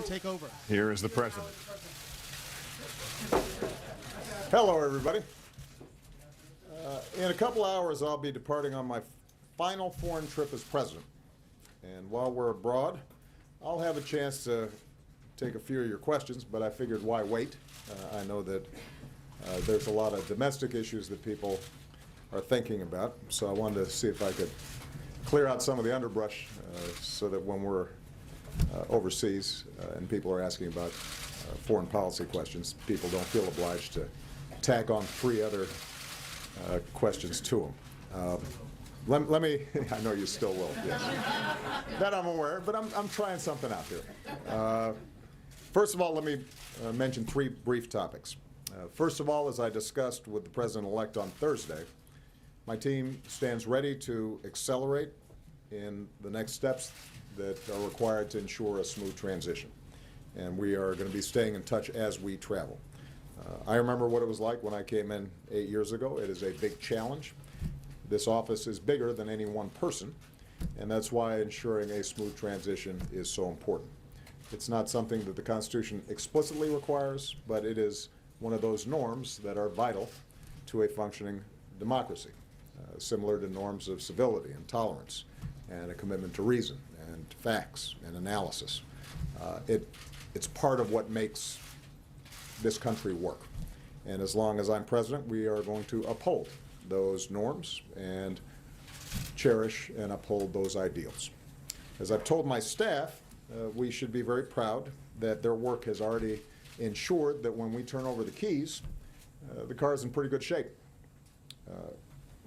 and take over. Here is the president. Hello, everybody. In a couple hours, I'll be departing on my final foreign trip as president. And while we're abroad, I'll have a chance to take a few of your questions, but I figured why wait? I know that there's a lot of domestic issues that people are thinking about, so I wanted to see if I could clear out some of the underbrush so that when we're overseas and people are asking about foreign policy questions, people don't feel obliged to tack on 3 other questions to them. Let me, I know you still will, yes. That I'm aware, but I'm trying something out here. First of all, let me mention 3 brief topics. First of all, as I discussed with the President-elect on Thursday, my team stands ready to accelerate in the next steps that are required to ensure a smooth transition. And we are going to be staying in touch as we travel. I remember what it was like when I came in 8 years ago. It is a big challenge. This office is bigger than any one person, and that's why ensuring a smooth transition is so important. It's not something that the Constitution explicitly requires, but it is one of those norms that are vital to a functioning democracy, similar to norms of civility and tolerance and a commitment to reason and facts and analysis. It's part of what makes this country work. And as long as I'm president, we are going to uphold those norms and cherish and uphold those ideals. As I've told my staff, we should be very proud that their work has already ensured that when we turn over the keys, the car is in pretty good shape.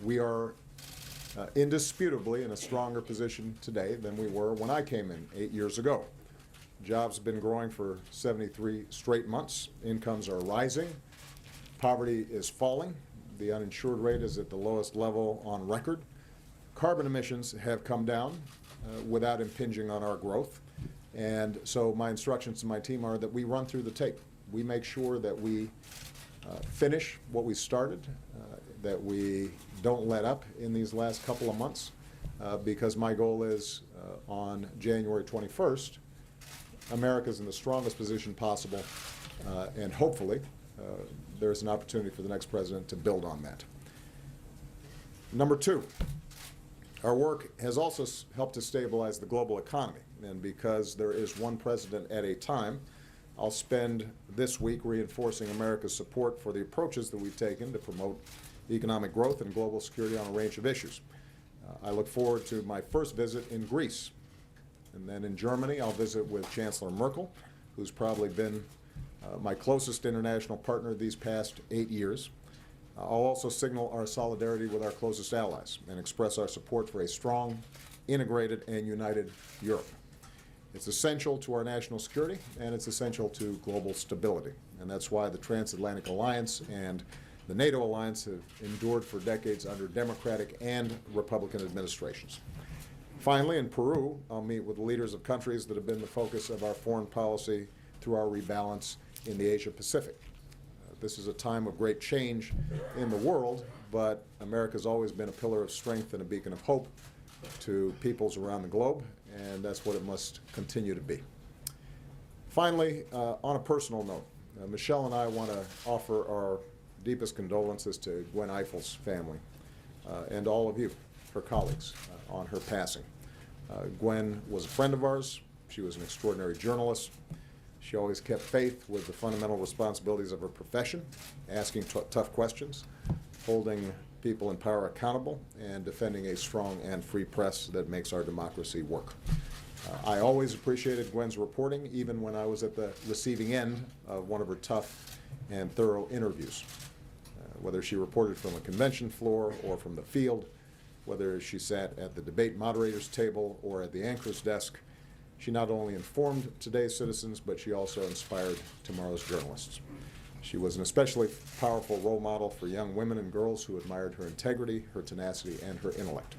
We are indisputably in a stronger position today than we were when I came in 8 years ago. Jobs have been growing for 73 straight months. Incomes are rising. Poverty is falling. The uninsured rate is at the lowest level on record. Carbon emissions have come down without impinging on our growth. And so my instructions to my team are that we run through the tape. We make sure that we finish what we started, that we don't let up in these last couple of months, because my goal is on January 21st, America's in the strongest position possible, and hopefully there's an opportunity for the next president to build on that. Number 2, our work has also helped to stabilize the global economy, and because there is one president at a time, I'll spend this week reinforcing America's support for the approaches that we've taken to promote economic growth and global security on a range of issues. I look forward to my first visit in Greece. And then in Germany, I'll visit with Chancellor Merkel, who's probably been my closest international partner these past 8 years. I'll also signal our solidarity with our closest allies and express our support for a strong, integrated, and united Europe. It's essential to our national security, and it's essential to global stability. And that's why the Transatlantic Alliance and the NATO alliance have endured for decades under Democratic and Republican administrations. Finally, in Peru, I'll meet with the leaders of countries that have been the focus of our foreign policy through our rebalance in the Asia-Pacific. This is a time of great change in the world, but America's always been a pillar of strength and a beacon of hope to peoples around the globe, and that's what it must continue to be. Finally, on a personal note, Michelle and I want to offer our deepest condolences to Gwen Ifill's family and all of you, her colleagues, on her passing. Gwen was a friend of ours. She was an extraordinary journalist. She always kept faith with the fundamental responsibilities of her profession, asking tough questions, holding people in power accountable, and defending a strong and free press that makes our democracy work. I always appreciated Gwen's reporting, even when I was at the receiving end of one of her tough and thorough interviews. Whether she reported from a convention floor or from the field, whether she sat at the debate moderator's table or at the anchor's desk, she not only informed today's citizens, but she also inspired tomorrow's journalists. She was an especially powerful role model for young women and girls who admired her integrity, her tenacity, and her intellect,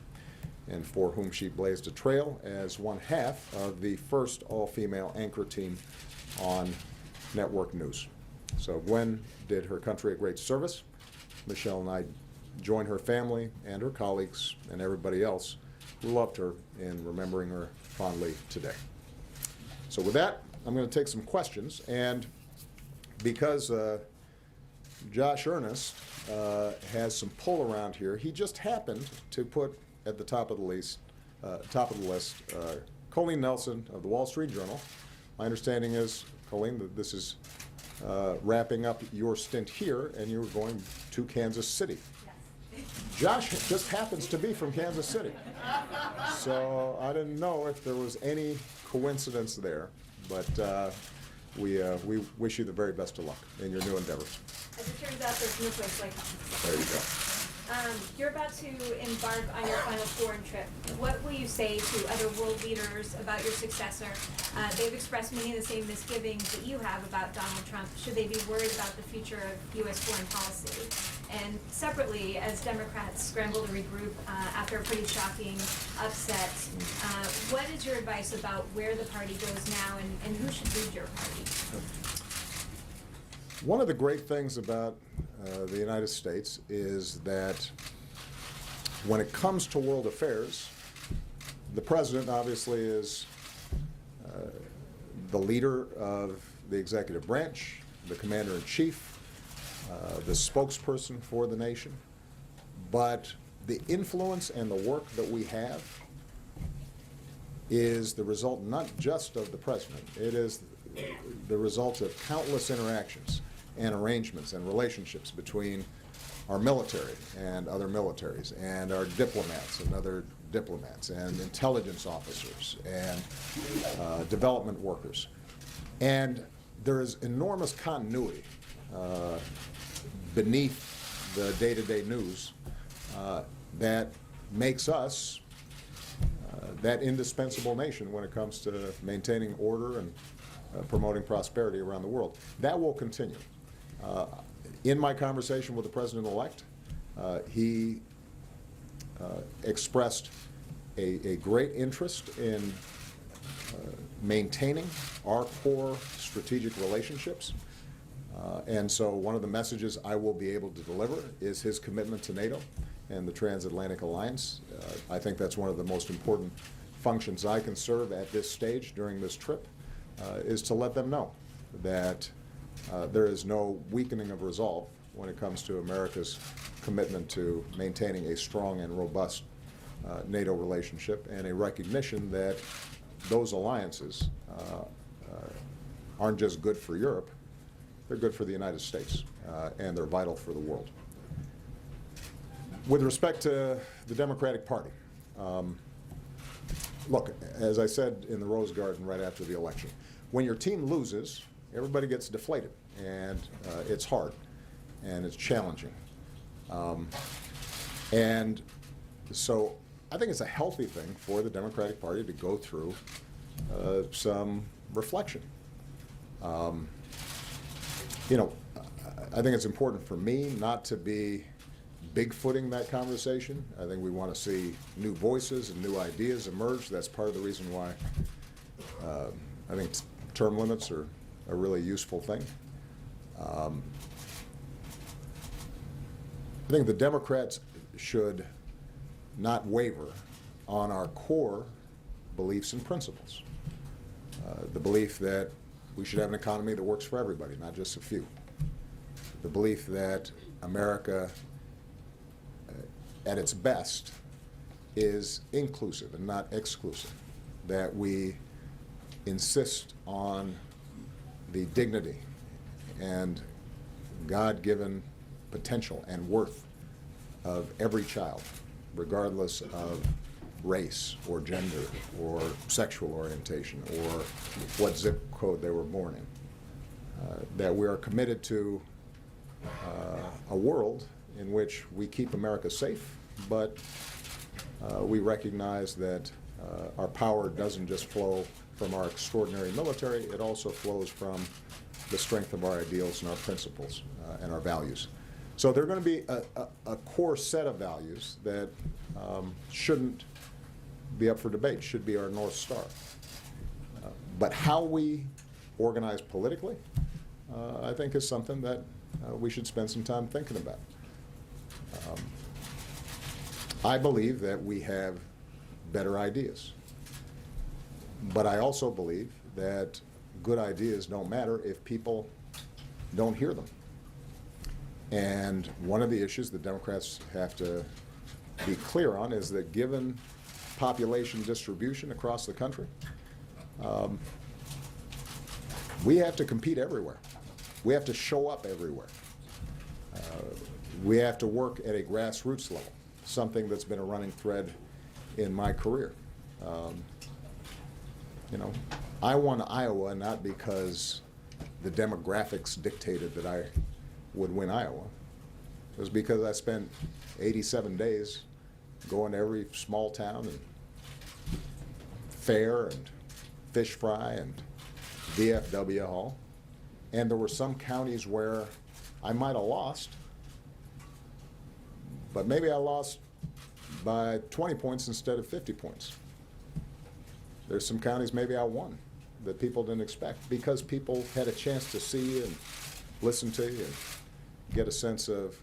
and for whom she blazed a trail as one half of the first all-female anchor team on network news. So Gwen did her country a great service. Michelle and I join her family and her colleagues and everybody else who loved her in remembering her fondly today. So with that, I'm going to take some questions, and because Josh Earnest has some pull around here, he just happened to put at the top of the list, Colleen Nelson of the Wall Street Journal. My understanding is, Colleen, that this is wrapping up your stint here, and you're going to Kansas City. Yes. Josh just happens to be from Kansas City, so I didn't know if there was any coincidence there, but we wish you the very best of luck in your new endeavors. As it turns out, there's no place like home. There you go. You're about to embark on your final foreign trip. What will you say to other world leaders about your successor? They've expressed many of the same misgivings that you have about Donald Trump. Should they be worried about the future of U.S. foreign policy? And separately, as Democrats scramble to regroup after a pretty shocking upset, what is your advice about where the party goes now and who should lead your party? One of the great things about the United States is that when it comes to world affairs, the president obviously is the leader of the executive branch, the commander-in-chief, the spokesperson for the nation. But the influence and the work that we have is the result not just of the president. It is the result of countless interactions and arrangements and relationships between our military and other militaries, and our diplomats and other diplomats, and intelligence officers and development workers. And there is enormous continuity beneath the day-to-day news that makes us that indispensable nation when it comes to maintaining order and promoting prosperity around the world. That will continue. In my conversation with the president-elect, he expressed a great interest in maintaining our core strategic relationships. And so one of the messages I will be able to deliver is his commitment to NATO and the transatlantic alliance. I think that's one of the most important functions I can serve at this stage during this trip, is to let them know that there is no weakening of resolve when it comes to America's commitment to maintaining a strong and robust NATO relationship, and a recognition that those alliances aren't just good for Europe, they're good for the United States, and they're vital for the world. With respect to the Democratic Party, look, as I said in the Rose Garden right after the election, when your team loses, everybody gets deflated, and it's hard, and it's challenging. And so I think it's a healthy thing for the Democratic Party to go through some reflection. You know, I think it's important for me not to be big-footing that conversation. I think we want to see new voices and new ideas emerge. That's part of the reason why I think term limits are a really useful thing. I think the Democrats should not waver on our core beliefs and principles. The belief that we should have an economy that works for everybody, not just a few. The belief that America, at its best, is inclusive and not exclusive. That we insist on the dignity and God-given potential and worth of every child, regardless of race or gender or sexual orientation or what zip code they were born in. That we are committed to a world in which we keep America safe, but we recognize that our power doesn't just flow from our extraordinary military, it also flows from the strength of our ideals and our principles and our values. So there are going to be a core set of values that shouldn't be up for debate, should be our North Star. But how we organize politically, I think, is something that we should spend some time thinking about. I believe that we have better ideas. But I also believe that good ideas don't matter if people don't hear them. And one of the issues that Democrats have to be clear on is that given population distribution across the country, we have to compete everywhere. We have to show up everywhere. We have to work at a grassroots level, something that's been a running thread in my career. You know, I won Iowa not because the demographics dictated that I would win Iowa. It was because I spent 87 days going to every small town and fair and fish fry and VFW hall. And there were some counties where I might have lost, but maybe I lost by 20 points instead of 50 points. There's some counties maybe I won that people didn't expect because people had a chance to see you and listen to you and get a sense of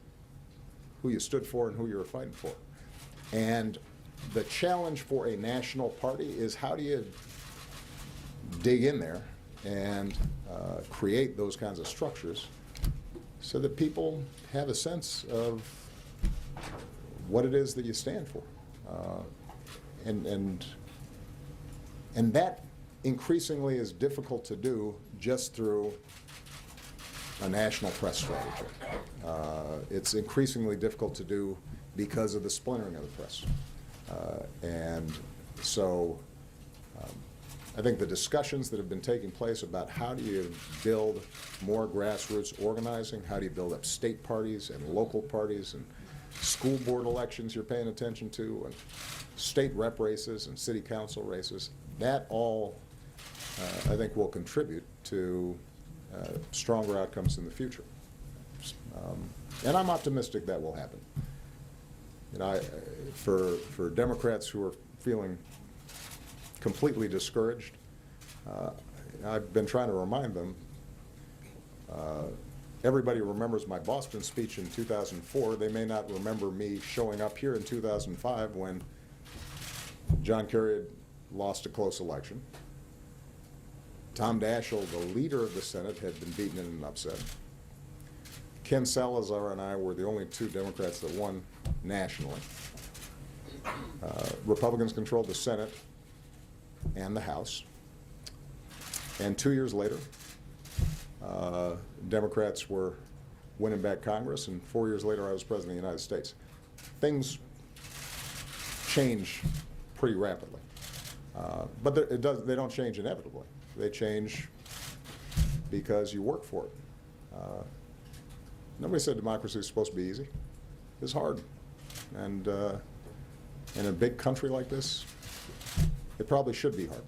who you stood for and who you were fighting for. And the challenge for a national party is how do you dig in there and create those kinds of structures so that people have a sense of what it is that you stand for. And that increasingly is difficult to do just through a national press strategy. It's increasingly difficult to do because of the splintering of the press. And so I think the discussions that have been taking place about how do you build more grassroots organizing, how do you build up state parties and local parties and school board elections you're paying attention to, and state rep races and city council races, that all I think will contribute to stronger outcomes in the future. And I'm optimistic that will happen. You know, for Democrats who are feeling completely discouraged, I've been trying to remind them, everybody remembers my Boston speech in 2004. They may not remember me showing up here in 2005 when John Kerry had lost a close election. Tom Daschle, the leader of the Senate, had been beaten in an upset. Ken Salazar and I were the only two Democrats that won nationally. Republicans controlled the Senate and the House. And 2 years later, Democrats were winning back Congress, and 4 years later I was President of the United States. Things change pretty rapidly. But they don't change inevitably. They change because you work for it. Nobody said democracy is supposed to be easy. It's hard. And in a big country like this, it probably should be hard.